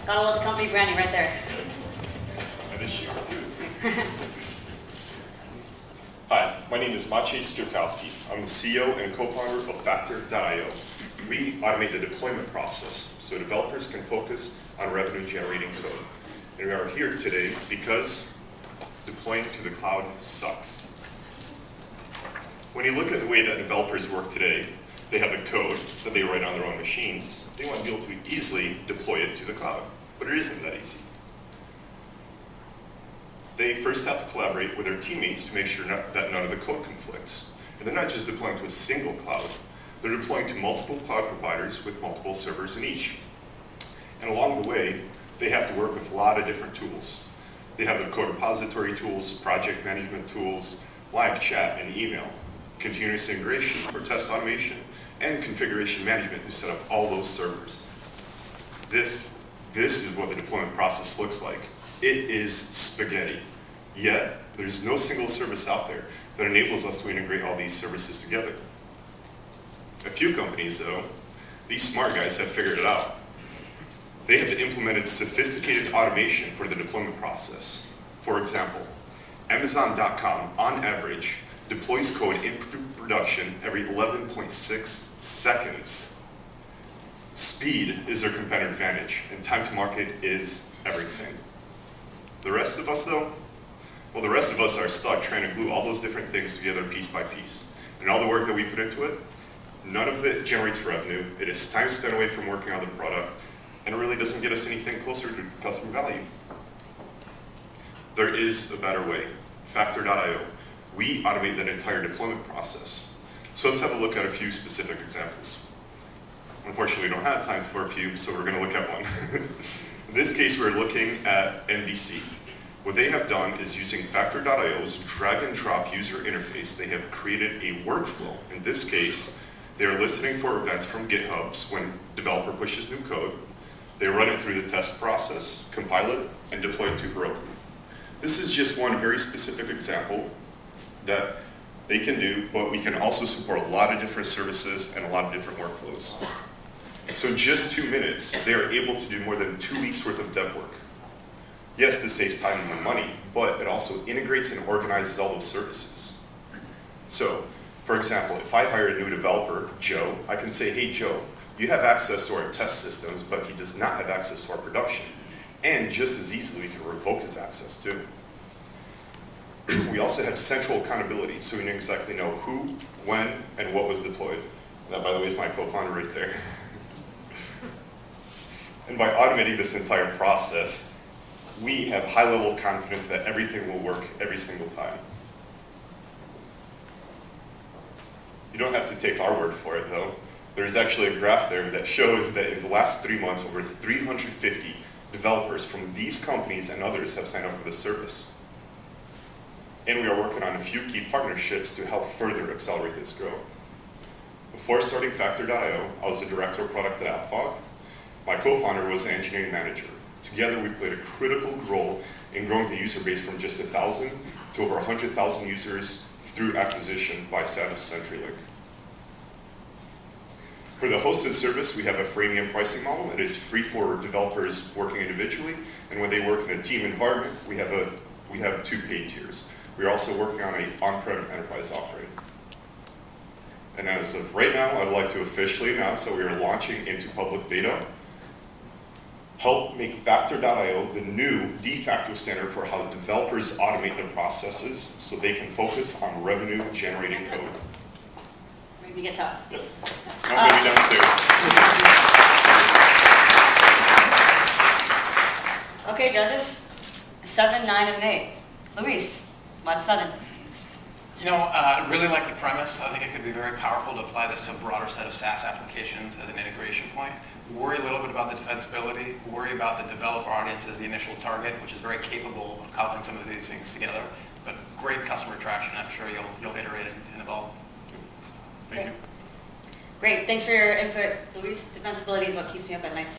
Gotta love the company branding right there. And his shoes too. Hi, my name is Maciej Skierkowski. I'm the CEO and co-founder of Factor.io. We automate the deployment process so developers can focus on revenue generating code. And we are here today because deploying to the cloud sucks. When you look at the way that developers work today, they have the code that they write on their own machines. They want to be able to easily deploy it to the cloud, but it isn't that easy. They first have to collaborate with their teammates to make sure that none of the code conflicts. And they're not just deploying to a single cloud, they're deploying to multiple cloud providers with multiple servers in each. And along the way, they have to work with a lot of different tools. They have the code repository tools, project management tools, live chat and email, continuous integration for test automation, and configuration management to set up all those servers. This is what the deployment process looks like. It is spaghetti. Yet, there's no single service out there that enables us to integrate all these services together. A few companies, though, these smart guys have figured it out. They have implemented sophisticated automation for the deployment process. For example, Amazon.com, on average, deploys code into production every 11.6 seconds. Speed is their competitive advantage, and time to market is everything. The rest of us, though? Well, the rest of us are stuck trying to glue all those different things together piece by piece. And all the work that we put into it, none of it generates revenue. It is time spent away from working on the product, and it really doesn't get us anything closer to customer value. There is a better way. Factor.io. We automate that entire deployment process. So let's have a look at a few specific examples. Unfortunately, we don't have time for a few, so we're going to look at one. In this case, we're looking at NBC. What they have done is using Factor.io's drag and drop user interface, they have created a workflow. In this case, they are listening for events from GitHubs when developer pushes new code. They run it through the test process, compile it, and deploy it to Heroku. This is just one very specific example that they can do, but we can also support a lot of different services and a lot of different workflows. So in just 2 minutes, they are able to do more than 2 weeks worth of dev work. Yes, this saves time and money, but it also integrates and organizes all those services. So, for example, if I hire a new developer, Joe, I can say, hey Joe, you have access to our test systems, but he does not have access to our production. And just as easily, we can revoke his access too. We also have central accountability, so we exactly know who, when, and what was deployed. That, by the way, is my co-founder right there. And by automating this entire process, we have a high level of confidence that everything will work every single time. You don't have to take our word for it, though. There's actually a graph there that shows that in the last 3 months, over 350 developers from these companies and others have signed up for this service. And we are working on a few key partnerships to help further accelerate this growth. Before starting Factor.io, I was the director of product at AppFog. My co-founder was an engineering manager. Together, we played a critical role in growing the user base from just 1,000 to over 100,000 users through acquisition by CenturyLink. For the hosted service, we have a freemium pricing model. It is free for developers working individually, and when they work in a team environment, we have 2 paid tiers. We are also working on an on-prem enterprise offering. And as of right now, I'd like to officially announce that we are launching into public beta. Help make Factor.io the new de facto standard for how developers automate their processes so they can focus on revenue generating code. Maybe get tough. Yep. I'm going to be downstairs. Okay, judges. 7, 9, and 8. Luis, why 7? You know, I really like the premise. I think it could be very powerful to apply this to a broader set of SaaS applications as an integration point. Worry a little bit about the defensibility, worry about the developer audience as the initial target, which is very capable of coupling some of these things together. But great customer traction. I'm sure you'll iterate and evolve. Thank you. Great. Thanks for your input, Luis. Defensibility is what keeps me up at night.